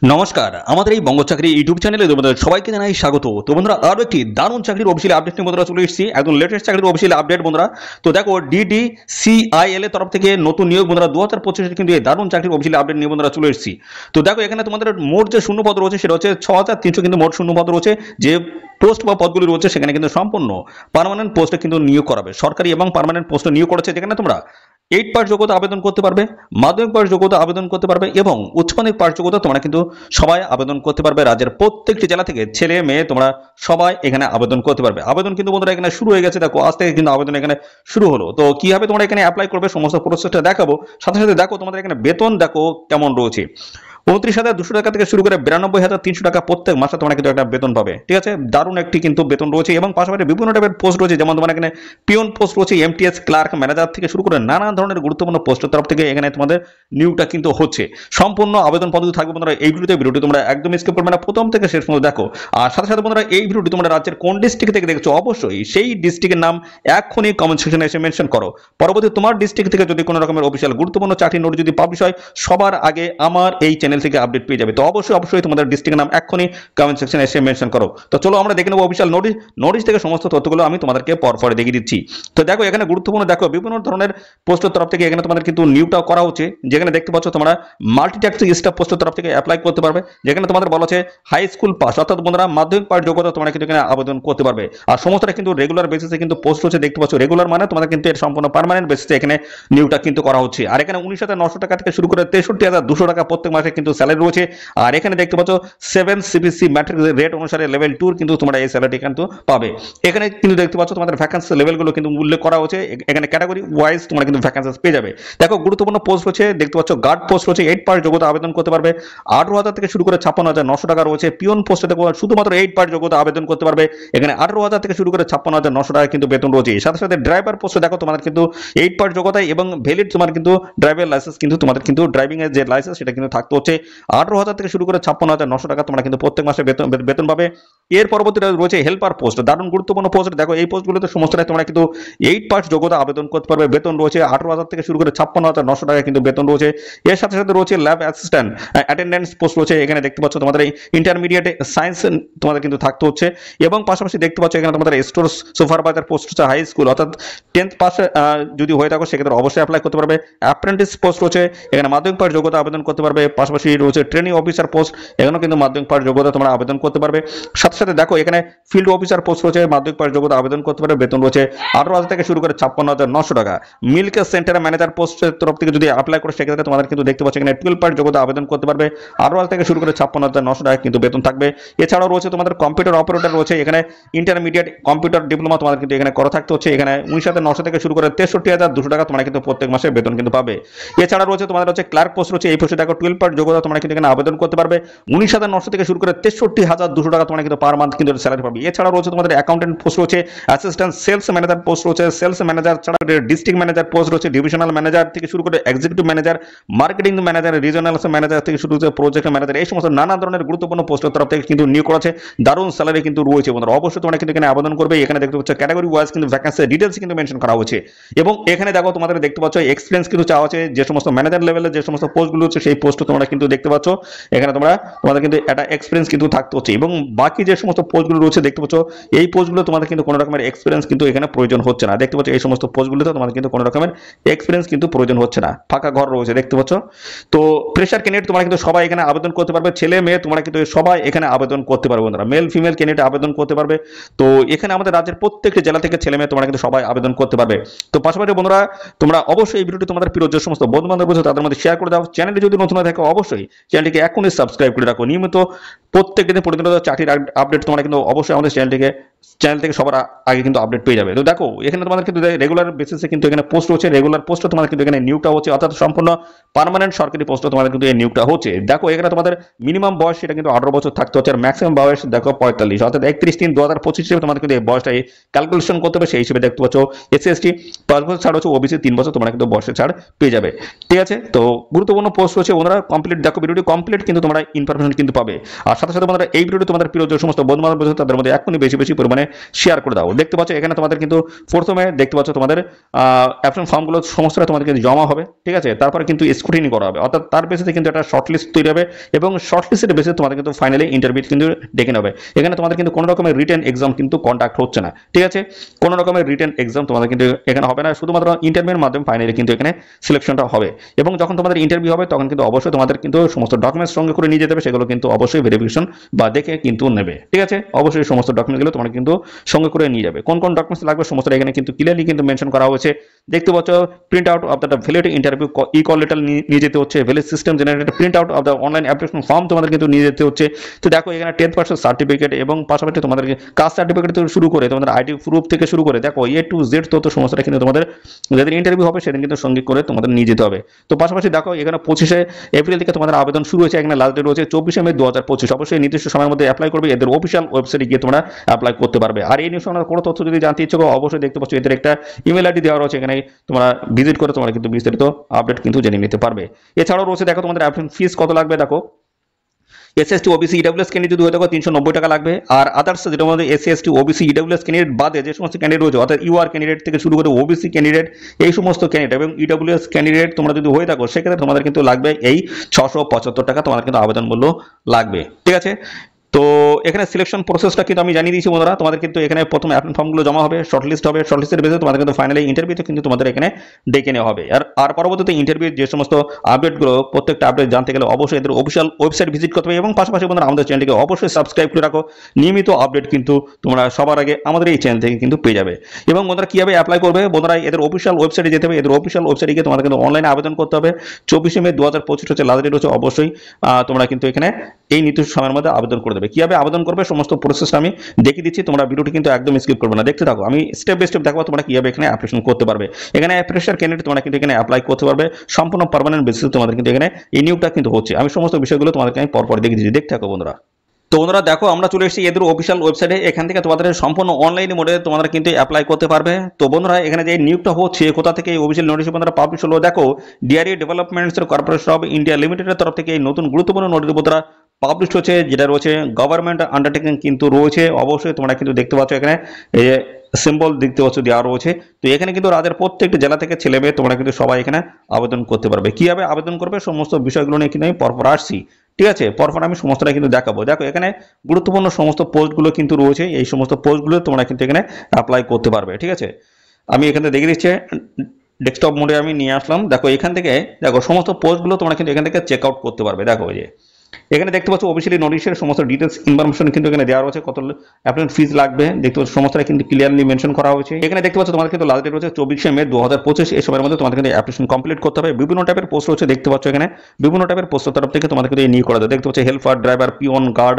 নমস্কার, আমাদের এই বঙ্গ চাকরি ইউটিউব চ্যানেলে তোমাদের সবাইকে জানাই স্বাগত। তো বন্ধুরা, আরো একটি দারুণ চাকরির অফিসিয়াল আপডেট নিয়ে বন্ধুরা চলে এসেছি, একদম লেটেস্ট চাকরির অফিসিয়াল আপডেট বন্ধুরা। তো দেখো, DDCIL এর তরফ থেকে নতুন নিয়োগ বন্ধুরা 2025 কিন্তু এই দারুণ চাকরির অফিসিয়াল আপডেট নিয়ে বন্ধুরা চলে এসেছি। তো দেখো, এখানে তোমাদের মোট যে শূন্যপদ রয়েছে সেটা হচ্ছে 6300 কিন্তু মোট শূন্যপদ রয়েছে। যে পোস্ট বা পদগুলি রয়েছে সেখানে কিন্তু সম্পূর্ণ পার্মানেন্ট পোস্টে কিন্তু নিয়োগ করাবে, সরকারি এবং পার্মানেন্ট পোস্টে নিয়োগ করেছে, যেখানে তোমরা 8 পাস যোগ্যতা আবেদন করতে পারবে, মাধ্যমিক পাস যোগ্যতা আবেদন করতে পারবে এবং উচ্চ মাধ্যমিক পাস যোগ্যতা তোমরা কিন্তু সবাই আবেদন করতে পারবে। রাজ্যের প্রত্যেকটি জেলা থেকে ছেলে মেয়ে তোমরা সবাই এখানে আবেদন করতে পারবে। আবেদন কিন্তু বন্ধুরা এখানে শুরু হয়ে গেছে, দেখো আজ থেকে কিন্তু আবেদন এখানে শুরু হলো। তো কিভাবে তোমরা এখানে অ্যাপ্লাই করবে সমস্ত প্রসেসটা দেখাবো, সাথে সাথে দেখো তোমাদের এখানে বেতন দেখো কেমন রয়েছে। 29,200 টাকা থেকে শুরু করে 92,300 টাকা প্রত্যেক মাসে তোমরা কিন্তু একটা বেতন পাবে। ঠিক আছে, দারুণ একটি কিন্তু বেতন রয়েছে এবং পাশাপাশি বিভিন্ন টাইপের পোস্ট রয়েছে, যেমন তোমার এখানে পিওন পোস্ট রয়েছে, MTS ক্লার্ক, ম্যানেজার থেকে শুরু করে নানা ধরনের গুরুত্বপূর্ণ পোস্টের তরফ থেকে এখানে তোমাদের নিয়োগটা কিন্তু হচ্ছে। সম্পূর্ণ আবেদন পদ্ধতি থাকবে বন্ধুরা এই ভিডিওটি তোমরা একদম স্কিপ করবে না, প্রথম থেকে শেষ পর্যন্ত দেখো। আর সাথে সাথে বন্ধুরা, এই ভিডিওটি তোমরা রাজ্যের কোন ডিস্ট্রিক্ট থেকে দেখছো অবশ্যই সেই ডিস্ট্রিক্টের নাম এখনই কমেন্ট সেকশনে এসে মেনশন করো। পরবর্তী তোমার ডিস্ট্রিক্ট থেকে যদি কোনো রকমের অফিসিয়াল গুরুত্বপূর্ণ চাকরি নোট যদি পাবলিশ হয়, সবার আগে আমার এই চ্যানেল থেকে আপডেট পেয়ে যাবে। তো অবশ্যই তোমাদের ডিস্ট্রিক্টের নাম এখনই কমেন্ট সেকশনে এসে মেনশন করো। তো চলো আমরা দেখে নেবো অফিসিয়াল নোটিশ থেকে সমস্ত তথ্যগুলো আমি তোমাদেরকে পরপর দেখিয়ে দিচ্ছি। তো দেখো, এখানে গুরুত্বপূর্ণ দেখো বিভিন্ন ধরনের পোস্টের তরফ থেকে এখানে তোমাদের কিন্তু নিয়োগটাও করা হচ্ছে, যেখানে দেখতে পাচ্ছ তোমরা মাল্টিটাস্কিং স্টাফ পোস্টের তরফ থেকে অ্যাপ্লাই করতে পারবে, যেখানে তোমাদের বলা হচ্ছে হাই স্কুল পাস অর্থাৎ বন্ধুরা মাধ্যমিক পাস যোগ্যতা তোমরা কিন্তু এখানে আবেদন করতে পারবে। আর সমস্তটা কিন্তু রেগুলার বেসিসে কিন্তু পোস্ট হচ্ছে, দেখতে পাচ্ছ রেগুলার মানে তোমাদের কিন্তু এর সম্পূর্ণ পার্মানেন্ট বেসিসে এখানে নিয়োগটা কিন্তু করা হচ্ছে। আর এখানে 19,900 টাকা থেকে শুরু করে 63,200 টাকা প্রত্যেক মাসে কিন্তু স্যালারি রয়েছে। আর এখানে দেখতে পাচ্ছ 7 CPC ম্যাট্রিক রেট অনুসারে লেভেল 2 কিন্তু তোমরা এই স্যালারি কিন্তু পাবে। এখানে কিন্তু দেখতে পাচ্ছ তোমাদের ভ্যাকেন্সি লেভেলগুলো কিন্তু উল্লেখ করা হচ্ছে, এখানে ক্যাটাগরি ওয়াইজ তোমরা কিন্তু ভ্যাকেন্সি পেয়ে যাবে। দেখো, গুরুত্বপূর্ণ পোস্ট রয়েছে, দেখতে পাচ্ছ গার্ড পোস্ট রয়েছে, 8 পাস যোগ্যতা আবেদন করতে পারবে, 18,000 থেকে শুরু করে 56,900 টাকা রয়েছে। পিওন পোস্টে দেখো শুধুমাত্র 8 পাস যোগ্যতা আবেদন করতে পারবে, এখানে 18,000 থেকে শুরু করে 56,900 টাকা কিন্তু বেতন রয়েছে। সাথে সাথে ড্রাইভার পোস্টে দেখো তোমাদের কিন্তু 8 পাস যোগ্যতা এবং ভ্যালিড তোমার কিন্তু ড্রাইভার লাইসেন্স কিন্তু তোমাদের কিন্তু ড্রাইভিং এর যে লাইসেন্স সেটা কিন্তু থাকতে হচ্ছে। 18,000 থেকে শুরু করে 56,900 টাকা তোমরা কিন্তু প্রত্যেক মাসে বেতন পাবে। এর পরবর্তীতে রয়েছে হেল্পার পোস্ট, দারুণ গুরুত্বপূর্ণ পোস্ট। দেখো, এই পোস্টগুলোতে সমস্তটাই তোমরা কিন্তু 8 পাস যোগ্যতা আবেদন করতে পারবে, বেতন রয়েছে 18,000 থেকে শুরু করে 56,900 টাকা কিন্তু বেতন রয়েছে। এর সাথে সাথে রয়েছে ল্যাব অ্যাসিস্ট্যান্ট অ্যাটেন্ডেন্স পোস্ট রয়েছে, এখানে দেখতে পাচ্ছ তোমাদের এই ইন্টারমিডিয়েট সায়েন্স তোমাদের কিন্তু থাকতে হচ্ছে এবং পাশাপাশি দেখতে পাচ্ছ এখানে তোমাদের স্টোর সুপারভাইজার পোস্ট হচ্ছে হাই স্কুল অর্থাৎ 10th পাস যদি হয়ে থাকো সেক্ষেত্রে অবশ্যই অ্যাপ্লাই করতে পারবে। অ্যাপ্রেন্টিস পোস্ট রয়েছে, এখানে মাধ্যমিক পাস যোগ্যতা আবেদন করতে পারবে। পাশাপাশি রয়েছে ট্রেনিং অফিসার পোস্ট, এখানেও কিন্তু মাধ্যমিক পাস যোগ্যতা তোমরা আবেদন করতে পারবে। সাথে সাথে দেখো, এখানে ফিল্ড অফিসার পোস্ট রয়েছে, মাধ্যমিক পাস যোগ্যতা আবেদন করতে পারবে, বেতন রয়েছে 18,000 থেকে শুরু করে 56,900 টাকা। মিল্ক সেন্টার ম্যানেজার পোস্টের তরফ থেকে যদি অ্যাপ্লাই করো সেক্ষেত্রে তোমাদের কিন্তু দেখতে পাচ্ছ এখানে 12 পাস যোগ্যতা আবেদন করতে পারবে, 18,000 থেকে শুরু করে 56,900 টাকা কিন্তু বেতন থাকবে। এছাড়াও রয়েছে তোমাদের কম্পিউটার অপারেটর রয়েছে, এখানে ইন্টারমিডিয়েট কম্পিউটার ডিপ্লোমা তোমাদের কিন্তু এখানে করা থাকতে হচ্ছে, এখানে 19,900 থেকে শুরু করে 63,200 টাকা তোমরা কিন্তু প্রত্যেক মাসে বেতন কিন্তু পাবে। এছাড়া রয়েছে তোমাদের হচ্ছে ক্লার্ক পোস্ট রয়েছে, এই পোস্টে দেখো 12 পাস যোগ্যতা তোমরা কিন্তু এখানে আবেদন করতে পারবে, 19,900 থেকে শুরু করে 63,200 টাকা তোমরা কিন্তু পার মান্থ কিন্তু স্যালারি পাবে। এছাড়া রয়েছে তোমাদের অ্যাকাউন্টেন্ট পোস্ট রয়েছে, অ্যাসিস্ট্যান্ট সেলস ম্যানেজার পোস্ট রয়েছে, সেলস ম্যানেজার ছাড়া ডিস্ট্রিক্ট ম্যানেজার পোস্ট রয়েছে, ডিভিশনাল ম্যানেজার থেকে শুরু করে executive manager, marketing manager, regional manager থেকে শুরু করে প্রজেক্ট ম্যানেজার, এই সমস্ত নানা ধরনের গুরুত্বপূর্ণ পোস্টের তরফ থেকে কিন্তু নিয়োগ করা আছে। দারুণ স্যালারি কিন্তু রয়েছে বন্ধুরা, অবশ্যই তোমরা কিন্তু এখানে আবেদন করবে। এখানে দেখতে পাচ্ছ ক্যাটাগরি ওয়াইজ কিন্তু ভ্যাকেন্সি ডিটেইলস কিন্তু মেনশন করা হয়েছে এবং এখানে দেখো তোমাদের দেখতে পাচ্ছ এক্সপিরিয়েন্স কিন্তু চাওয়া আছে, যে সমস্ত ম্যানেজার লেভেলের যে সমস্ত পোস্টগুলো হচ্ছে সেই পোস্ট তোমরা কিন্তু দেখতে পাচ্ছ, এখানে তোমাদের কিন্তু একটা এক্সপিরিয়েন্স কিন্তু থাকতে হচ্ছে এবং বাকি যে সমস্ত পোস্টগুলো রয়েছে দেখতে পাচ্ছ এই পোস্টগুলো তোমাদের কিন্তু কোনো রকমের এক্সপিরিয়েন্স কিন্তু এখানে প্রয়োজন হচ্ছে না। দেখতে পাচ্ছ এই সমস্ত পোস্টগুলোতে তোমাদের কিন্তু কোনো রকমের এক্সপিরিয়েন্স কিন্তু প্রয়োজন হচ্ছে না, ফাঁকা ঘর রয়েছে দেখতে পাচ্ছ। তো ফ্রেশার ক্যান্ডিডেট তোমরা কিন্তু সবাই এখানে আবেদন করতে পারবে, ছেলে মেয়ে তোমরা কিন্তু সবাই এখানে আবেদন করতে পারবে বন্ধুরা, মেল ফিমেল ক্যান্ডিডেট আবেদন করতে পারবে। তো এখানে আমাদের রাজ্যের প্রত্যেকটি জেলা থেকে ছেলে মেয়ে তোমরা কিন্তু সবাই আবেদন করতে পারবে। তো পাশাপাশি বন্ধুরা, তোমরা অবশ্যই এই ভিডিওটি তোমাদের প্রিয় যে সমস্ত বন্ধু বান্ধব রয়েছে তাদের মধ্যে শেয়ার করে দাও। চ্যানেলটি যদি নতুন হয়ে থাকে অবশ্যই চ্যানেলটিকে এখনই সাবস্ক্রাইব করে রাখো। নিয়মিত প্রত্যেক দিনে প্রতিনিয়ত চাকরির আপডেট তোমরা কিন্তু অবশ্যই আমাদের চ্যানেল থেকে সবার আগে কিন্তু আপডেট পেয়ে যাবে। তো দেখো, এখানে তোমাদের কিন্তু রেগুলার বেসিসে কিন্তু এখানে পোস্ট হচ্ছে, রেগুলার পোস্টে তোমাদের কিন্তু এখানে নিয়োগটা হচ্ছে অর্থাৎ সম্পূর্ণ পার্মানেন্ট সরকারি পোস্টে তোমাদের কিন্তু এই নিয়োগটা হচ্ছে। দেখো, এখানে তোমাদের মিনিমাম বয়স সেটা কিন্তু 18 বছর থাকতে হচ্ছে আর ম্যাক্সিমাম বয়স দেখো 45 অর্থাৎ 31/3/2025 হিসেবে তোমাদের কিন্তু এই বয়সটা ক্যালকুলেশন করতে হবে। সেই হিসেবে দেখতে পাচ্ছ SC/ST 5 বছর ছাড় হচ্ছে, OBC 3 বছর তোমরা কিন্তু বয়সে ছাড় পেয়ে যাবে। ঠিক আছে, তো গুরুত্বপূর্ণ পোস্ট হচ্ছে ওনারা কমপ্লিট দেখো, ভিডিওটি কমপ্লিট কিন্তু তোমরা ইনফরমেশন কিন্তু পাবে। আর সাথে সাথে বন্ধুরা, এই ভিডিওটি তোমাদের প্রিয় যে সমস্ত বন্ধু বান্ধব রয়েছে তাদের মধ্যে এখনই বেশি বেশি পরিমাণে শেয়ার করে দাও। দেখতে পাচ্ছ এখানে তোমাদের কিন্তু প্রথমে দেখতে পাচ্ছ তোমাদের অ্যাপ্লিকেশন ফর্মগুলো সমস্তটা তোমাদের কিন্তু জমা হবে, ঠিক আছে। তারপরে কিন্তু স্ক্রুটিনি করা হবে, অর্থাৎ তার বেসিসে কিন্তু একটা শর্ট লিস্ট তৈরি হবে এবং শর্ট লিস্টের বেসিসে তোমাদের কিন্তু ফাইনালি ইন্টারভিউ কিন্তু ডেকে নেবে। এখানে তোমাদের কিন্তু কোনো রকমের রিটেন এক্সাম কিন্তু কন্ডাক্ট হচ্ছে না, ঠিক আছে। কোনো রকমের রিটেন এক্সাম তোমাদের কিন্তু এখানে হবে না, শুধুমাত্র ইন্টারভিউর মাধ্যমে ফাইনালি কিন্তু এখানে সিলেকশনটা হবে। এবং যখন তোমাদের ইন্টারভিউ হবে তখন কিন্তু অবশ্যই তোমাদের কিন্তু সমস্ত ডকুমেন্টস সঙ্গে করে নিয়ে যেতে হবে, সেগুলো কিন্তু অবশ্যই ভেরিফিকেশন বা দেখে কিন্তু নেবে, ঠিক আছে। অবশ্যই সমস্ত ডকুমেন্টগুলো তোমরা কিন্তু সঙ্গে করে নিয়ে যাবে। কোন কোন ডকুমেন্টস লাগবে সমস্ত এখানে কিন্তু ক্লিয়ারলি কিন্তু মেনশন করা হয়েছে। দেখতে পাচ্ছ print out of the valid interview call letter নিয়ে যেতে হচ্ছে, valid system generated print out of the online application form তোমাদের কিন্তু নিয়ে যেতে হচ্ছে। তো দেখো এখানে 10% সার্টিফিকেট এবং পাশাপাশি তোমাদের কাস্ট সার্টিফিকেট থেকে শুরু করে তোমাদের আইডি প্রুফ থেকে শুরু করে দেখো এ টু জেড তত সমস্যাটা কিন্তু তোমাদের যেদিন ইন্টারভিউ হবে সেদিন কিন্তু সঙ্গে করে তোমাদের নিয়ে যেতে হবে। তো পাশাপাশি দেখো এখানে 25শে এপ্রিল থেকে তোমাদের আবেদন শুরু হয়েছে, এখানে লাস্ট ডেট রয়েছে 24শে মে 2025। অবশ্যই নির্দিষ্ট সময়ের মধ্যে অ্যাপ্লাই করবে, এদের অফিসিয়াল ওয়েবসাইটে গিয়ে তোমরা অ্যাপ্লাই করতে পারবে। আর এই নিয়ে সম্বন্ধে কোনো তথ্য যদি জানতে ইচ্ছুক অবশ্যই দেখতে পাচ্ছ এদের একটা ইমেল আইডি দেওয়া রয়েছে, এখানে তোমরা ভিজিট করে তোমরা কিন্তু বিস্তারিত আপডেট কিন্তু জেনে নিতে পারবে। এছাড়াও রয়েছে দেখো তোমাদের অ্যাপ্লিকেশন ফিস কত লাগবে। দেখো এসএসটি ওবিসি ইডব্লিউএস ক্যান্ডিডেট যদি হয়ে থাকো 390 টাকা লাগবে। আর আদার্স যেটা মধ্যে এসসি ওবিসি ইডব্লিউএস ক্যান্ডিডেট বাদে যে সমস্ত ক্যান্ডিডেট রয়েছে অর্থাৎ ইউআর ক্যান্ডিডেট থেকে শুরু করে ওবিসি ক্যান্ডিডেট এই সমস্ত ক্যান্ডিডেট এবং ইডব্লিউএস ক্যান্ডিডেট তোমরা যদি হয়ে থাকো সেক্ষেত্রে তোমাদের কিন্তু লাগবে এই 675 টাকা তোমাদের কিন্তু আবেদন মূল্য লাগবে, ঠিক আছে। তো এখানে সিলেকশন প্রসেসটা কিন্তু আমি জানিয়ে দিয়েছি বন্ধুরা। তোমাদের কিন্তু এখানে প্রথম অ্যাপ্লিকেশন ফর্মগুলো জমা হবে, শর্টলিস্ট হবে, শর্টলিস্টের বেসিসে তোমাদের কিন্তু ফাইনালি ইন্টারভিউতে কিন্তু তোমাদের এখানে ডেকে নেওয়া হবে। আর পরবর্তীতে ইন্টারভিউ যে সমস্ত আপডেটগুলো প্রত্যেকটা আপডেট জানতে গেলে অবশ্যই এদের অফিসিয়াল ওয়েবসাইট ভিজিট করতে হবে এবং পাশাপাশি বন্ধুরা আমাদের চ্যানেলটিকে অবশ্যই সাবস্ক্রাইব করে রাখো। নিয়মিত আপডেট কিন্তু তোমরা সবার আগে আমাদের এই চ্যানেল থেকে কিন্তু পেয়ে যাবে। এবং বন্ধুরা কীভাবে অ্যাপ্লাই করবে, বন্ধুরা এদের অফিসিয়াল ওয়েবসাইটে যেতে হবে, এদের অফিসিয়াল ওয়েবসাইটে গিয়ে তোমাদের কিন্তু অনলাইনে আবেদন করতে হবে। 24শে মে 2025 হচ্ছে লাস্ট ডেট হচ্ছে, অবশ্যই তোমরা কিন্তু এখানে এই নির্দিষ্ট সময়ের মধ্যে আবেদন করে দেবে। কীভাবে আবেদন করবে সমস্ত প্রসেসটা আমি দেখিয়ে দিচ্ছি, তোমরা ভিডিওটি কিন্তু একদম স্কিপ করবে না, দেখতে থাকো। আমি স্টেপ বাই স্টেপ দেখাবো তোমরা কিভাবে এখানে অ্যাপ্লিকেশন করতে পারবে। এখানে ফ্রেশার ক্যান্ডিডেট তোমরা কিন্তু এখানে অ্যাপ্লাই করতে পারবে সম্পূর্ণ পার্মানেন্ট বেসিসে। তোমাদের কিন্তু এখানে এই নিয়োগটা কিন্তু হচ্ছে, আমি সমস্ত বিষয়গুলো তোমাদেরকে আমি পরপর দেখিয়ে দিচ্ছি, দেখতে থাকো বন্ধুরা। তো বন্ধুরা দেখো আমরা চলে এসেছি এদের অফিসিয়াল ওয়েবসাইটে, এখান থেকে তোমাদের সম্পূর্ণ অনলাইন মোডে তোমরা কিন্তু অ্যাপ্লাই করতে পারবে। তো বন্ধুরা এখানে যে নিয়োগটা হচ্ছে কোথা থেকে এই অফিসিয়াল নোটিশ বন্ধুরা পাবলিশ হলো, দেখো DRE developments corporation of India লিমিটেডের তরফ থেকে এই নতুন গুরুত্বপূর্ণ নোটিশ বন্ধুরা পাবলিশ হচ্ছে, যেটা রয়েছে গভর্নমেন্ট আন্ডারটেকিং কিন্তু রয়েছে। অবশ্যই তোমরা কিন্তু দেখতে পাচ্ছ এখানে এই যে সিম্বল দেখতে পাচ্ছ দেওয়া রয়েছে। তো এখানে কিন্তু রাজ্যের প্রত্যেকটি জেলা থেকে ছেলে মেয়ে তোমরা কিন্তু সবাই এখানে আবেদন করতে পারবে। কিভাবে আবেদন করবে সমস্ত বিষয়গুলো নিয়ে কিন্তু আমি পরপর আসছি, ঠিক আছে। পরপর আমি সমস্তটা কিন্তু দেখাবো। দেখো এখানে গুরুত্বপূর্ণ সমস্ত পোস্টগুলো কিন্তু রয়েছে, এই সমস্ত পোস্টগুলো তোমরা কিন্তু এখানে অ্যাপ্লাই করতে পারবে, ঠিক আছে। আমি এখানে দেখিয়ে দিচ্ছি, ডেস্কটপ মোডে আমি নিয়ে আসলাম। দেখো এখান থেকে দেখো সমস্ত পোস্টগুলো তোমরা কিন্তু এখান থেকে চেক আউট করতে পারবে। দেখো এই যে এখানে দেখতে পাচ্ছ অফিসিয়ালি নোটিশের সমস্ত ডিটেলস ইনফরমেশন কিন্তু এখানে দেওয়া রয়েছে, কত অ্যাপ্লিকেশন ফিজ লাগবে দেখতে পাচ্ছ সমস্তটা কিন্তু ক্লিয়ারলি মেনশন করা হয়েছে। এখানে দেখতে পাচ্ছ তোমাদের কিন্তু লাস্ট ডেট রয়েছে 24শে মে 2025। এই সময়ের মধ্যে তোমাদের কিন্তু অ্যাপ্লিকেশন কমপ্লিট করতে হবে। বিভিন্ন টাইপের পোস্ট রয়েছে দেখতে পাচ্ছ, এখানে বিভিন্ন টাইপের পোস্টের তরফ থেকে তোমাদের কিন্তু এই নিয়োগ করা যায়। দেখতে পাচ্ছ helper, driver, peon, guard,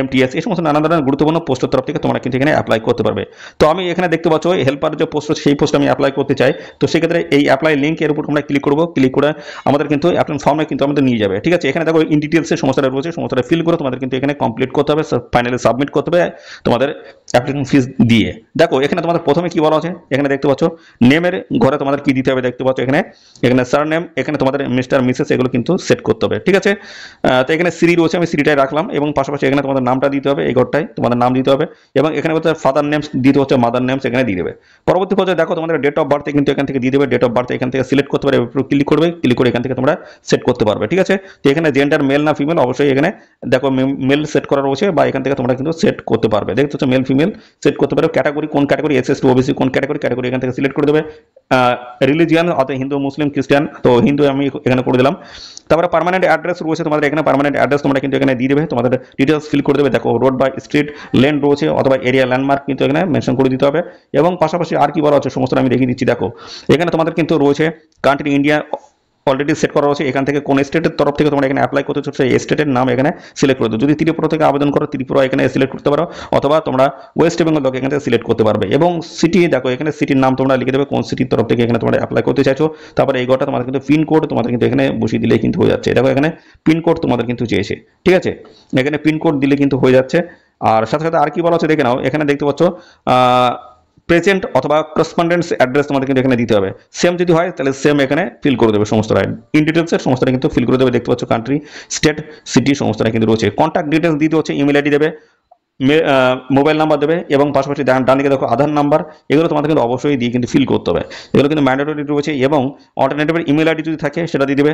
MTS এই সমস্ত নানা ধরনের গুরুত্বপূর্ণ পোস্টের তরফ থেকে তোমরা কিন্তু এখানে অ্যাপ্লাই করতে পারবে। তো আমি এখানে দেখতে পাচ্ছ হেল্পার যে পোস্ট সেই পোস্ট আমি অ্যাপ্লাই করতে চাই। তো সেক্ষেত্রে এই অ্যাপ্লাই লিঙ্কের উপর আমরা ক্লিক করবো, ক্লিক করে আমাদের কিন্তু অ্যাপ্লিকেশন ফর্মে কিন্তু আমাদের নিয়ে যাবে, ঠিক আছে। এখানে দেখো ইন ডিটেলসের সমস্যাটা রয়েছে, সমস্যাটা ফিল করে তোমাদের কিন্তু এখানে কমপ্লিট করতে হবে, ফাইনালি সাবমিট করতে হবে তোমাদের অ্যাপ্লিকেশন ফিস দিয়ে। দেখো এখানে তোমাদের প্রথমে কি বলা আছে, এখানে দেখতে পাচ্ছ নেমের ঘরে তোমাদের কি দিতে হবে, দেখতে পাচ্ছ এখানে সার নেম, এখানে তোমাদের মিস্টার মিসেস এগুলো কিন্তু সেট করতে হবে, ঠিক আছে। তো এখানে সিরি রয়েছে, আমি সিরিটাই রাখলাম এবং পাশাপাশি এখানে তোমাদের নামটা দিতে হবে, এই ঘরটায় তোমাদের নাম দিতে হবে এবং এখানে ফাদার নেমস দিতে হচ্ছে, মাদার নেমস এখানে দিয়ে দেবে। পরবর্তী পর্যায়ে দেখো তোমাদের ডেট অফ বার্থ কিন্তু এখান থেকে দিয়ে দেবে, ডেট অফ বার্থ এখান থেকে সিলেক্ট করতে পারবে, ক্লিক করবে, ক্লিক করে এখান থেকে তোমরা সেট করতে পারবে, ঠিক আছে। তো এখানে জেন্ডার মেল না ফিমেল অবশ্যই এখানে দেখো মেল সেট করা রয়েছে বা এখান থেকে তোমরা কিন্তু সেট করতে পারবে, দেখতে হচ্ছে মেল ফিমেল সেট করতে পারবে। ক্যাটাগরি কোন ক্যাটাগরি, এসএসটি ওবিসি কোন ক্যাটাগরি এখান থেকে সিলেক্ট করে দেবে। রিলিজিয়ান অর্থাৎ হিন্দু, মুসলিম, খ্রিস্টান, তো হিন্দু আমি এখানে করে দিলাম। তারপরে পার্মানেন্ট অ্যাড্রেস রয়েছে তোমাদের এখানে, পার্মানেন্ট অ্যাড্রেস তোমরা কিন্তু এখানে দিয়ে দেবে, তোমাদের ডিটেলস ফিল করে দেবে। দেখো রোড বা স্ট্রিট, লেন রয়েছে অথবা এরিয়া ল্যান্ডমার্ক কিন্তু এখানে মেনশন করে দিতে হবে এবং পাশাপাশি আর কি বলা হচ্ছে সমস্ত আমি দেখিয়ে দিচ্ছি। দেখো এখানে তোমাদের কিন্তু রয়েছে কান্ট্রি ইন্ডিয়া অলরেডি সেট করা রয়েছে, এখান থেকে কোন স্টেটের তরফ থেকে তোমরা এখানে অ্যাপ্লাই করতে চাচ্ছ সেই স্টেটের নাম এখানে সিলেক্ট করে দেবো। যদি ত্রিপুরা থেকে আবেদন করো ত্রিপুরা এখানে সিলেক্ট করতে পারো অথবা তোমরা ওয়েস্ট বেঙ্গল থেকে এখান থেকে সিলেক্ট করতে পারবে এবং সিটি দেখো এখানে সিটির নাম তোমরা লিখে দেবে কোন সিটির তরফ থেকে এখানে তোমরা অ্যাপ্লাই করতে চাইছো। তারপরে এই ঘরটা তোমাদের কিন্তু পিনকোড তোমাদের কিন্তু এখানে বসিয়ে দিলেই কিন্তু হয়ে যাচ্ছে। দেখো এখানে পিনকোড তোমাদের কিন্তু চেয়েছে, ঠিক আছে, এখানে পিনকোড দিলে কিন্তু হয়ে যাচ্ছে। আর সাথে সাথে আর কি বলা হচ্ছে দেখে নাও, এখানে দেখতে পাচ্ছ প্রেজেন্ট অথবা করসপন্ডেন্স অ্যাড্রেস তোমাদের কিন্তু এখানে দিতে হবে। সেম যদি হয় তাহলে সেম এখানে ফিল করে দেবে সমস্তটা, ইন ডিটেলসের সমস্তটা কিন্তু ফিল করে দেবে। দেখতে পাচ্ছ কান্ট্রি, স্টেট, সিটি সমস্তটা কিন্তু রয়েছে। কন্ট্যাক্ট ডিটেলস দিতে হচ্ছে, ইমেল আইডি দেবে মোবাইল নাম্বার দেবে এবং পাশাপাশি ডান দিকে দেখো আধার নাম্বার, এগুলো তোমাদের কিন্তু অবশ্যই দিয়ে কিন্তু ফিল করতে হবে, এগুলো কিন্তু ম্যান্ডেটরি রয়েছে। এবং অল্টারনেটিভের ইমেল আইডি যদি থাকে সেটা দিয়ে দেবে,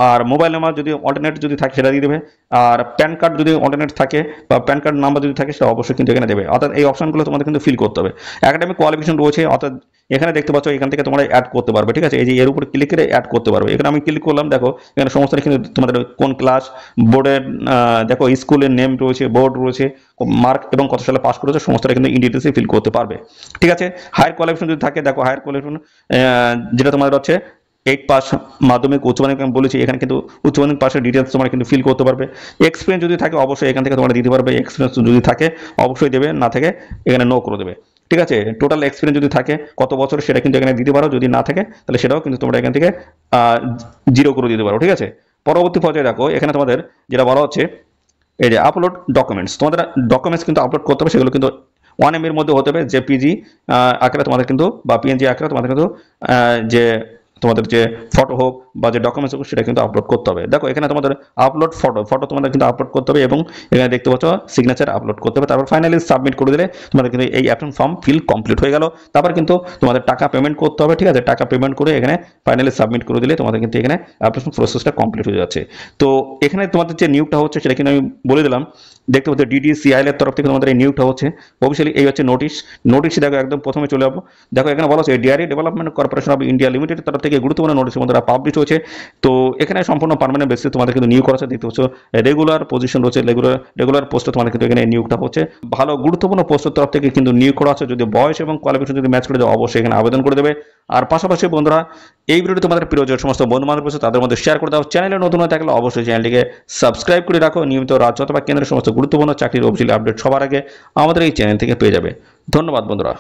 আর মোবাইল নাম্বার যদি অল্টারনেট যদি থাকে সেটা দিয়ে দেবে, আর প্যান কার্ড যদি অল্টারনেট থাকে বা প্যান কার্ড নাম্বার যদি থাকে সেটা অবশ্যই কিন্তু এখানে দেবে। অর্থাৎ এই অপশনগুলো তোমাদের কিন্তু ফিল করতে হবে। একাডেমিক কোয়ালিফিকেশন রয়েছে, অর্থাৎ এখানে দেখতে পাচ্ছ এখান থেকে তোমরা অ্যাড করতে পারবে, ঠিক আছে। এই যে এর উপরে ক্লিক করে অ্যাড করতে পারবে, এখানে আমি ক্লিক করলাম, দেখো এখানে সমস্ত কিন্তু তোমাদের কোন ক্লাস, বোর্ডের দেখো স্কুলের নেম রয়েছে, বোর্ড রয়েছে, মার্ক এবং কত সালে পাস করেছে সমস্তটা কিন্তু ইন ডিটেলসে ফিল করতে পারবে, ঠিক আছে। হায়ার কোয়ালিফিকেশন যদি থাকে, দেখো হায়ার কোয়ালিফিকেশন যেটা তোমাদের হচ্ছে 8 পাস, মাধ্যমিক, উচ্চ মাধ্যমিক আমি বলেছি, এখানে কিন্তু উচ্চ মাধ্যমিক পাসের ডিটেলস তোমরা কিন্তু ফিল করতে পারবে। এক্সপিরিয়েন্স যদি থাকে অবশ্যই এখান থেকে তোমরা দিতে পারবে, এক্সপিরিয়েন্স যদি থাকে অবশ্যই দেবে, না থাকে এখানে নো করে দেবে, ঠিক আছে। টোটাল এক্সপিরিয়েন্স যদি থাকে কত বছর সেটা কিন্তু এখানে দিতে পারো, যদি না থাকে তাহলে সেটাও কিন্তু তোমরা এখান থেকে 0 করে দিতে পারো, ঠিক আছে। পরবর্তী পর্যায়ে দেখো এখানে তোমাদের যেটা বলা হচ্ছে এই যে আপলোড ডকুমেন্টস, তোমাদের ডকুমেন্টস কিন্তু আপলোড করতে হবে, সেগুলো কিন্তু 1 MB এর মধ্যে হতে হবে, যে পিজি আকারে তোমাদের কিন্তু বা পিএনজি আকারে তোমাদের কিন্তু যে তোমাদের যে ফটো হোক বা যে ডকুমেন্টস হোক সেটা কিন্তু আপলোড করতে হবে। দেখো এখানে তোমাদের আপলোড ফটো তোমাদের কিন্তু আপলোড করতে হবে, এবং এখানে দেখতে পাচ্ছ সিগনেচার আপলোড করতে হবে। তারপর ফাইনালি সাবমিট করে দিলে তোমাদের কিন্তু এই অ্যাপ্লিকেশন ফর্ম ফিল কমপ্লিট হয়ে গেল। তারপর কিন্তু তোমাদের টাকা পেমেন্ট করতে হবে, ঠিক আছে। টাকা পেমেন্ট করে এখানে ফাইনালি সাবমিট করে দিলে তোমাদের কিন্তু এখানে অ্যাপ্লিকেশন প্রসেসটা কমপ্লিট হয়ে যাচ্ছে। তো এখানে তোমাদের যে নিয়োগটা হচ্ছে সেটা কিন্তু আমি বলে দিলাম, দেখতে পাচ্ছ DDCIL এর তরফ থেকে তোমাদের এই নিয়োগটা হচ্ছে। অফিসিয়ালি এই হচ্ছে নোটিশ দেখো একদম প্রথমে চলে যাবো, দেখো এখানে বলা হচ্ছে dairy development corporation of India limited তরফ থেকে গুরুত্বপূর্ণ নোটিশ তোমাদের পাবলিশ হয়েছে। তো এখানে সম্পূর্ণ পার্মানেন্ট বেসিসে তোমাদের কিন্তু নিয়োগ করা হচ্ছে, দেখতে পাচ্ছ রেগুলার পজিশন রয়েছে, রেগুলার পোস্টে তোমাদের কিন্তু এখানে নিয়োগটা হচ্ছে। ভালো গুরুত্বপূর্ণ পোস্টের তরফ থেকে কিন্তু নিয়োগ করা হচ্ছে, যদি বয়স এবং কোয়ালিফিকেশন যদি ম্যাচ করে যায় অবশ্যই এখানে আবেদন করে দেবে। আর পাশাপাশি বন্ধুরা এই ভিডিওটি তোমাদের প্রিয় যে সমস্ত বন্ধু বান্ধব রয়েছে তাদের মধ্যে শেয়ার করে দাও। চ্যানেলে নতুন হয়ে থাকলে অবশ্যই চ্যানেলটিকে সাবস্ক্রাইব করে রাখো, নিয়মিত রাজ্য অথবা কেন্দ্রের সমস্ত গুরুত্বপূর্ণ চাকরির অফিসিয়ালি আপডেট সবার আগে আমাদের এই চ্যানেল থেকে পেয়ে যাবে। ধন্যবাদ বন্ধুরা।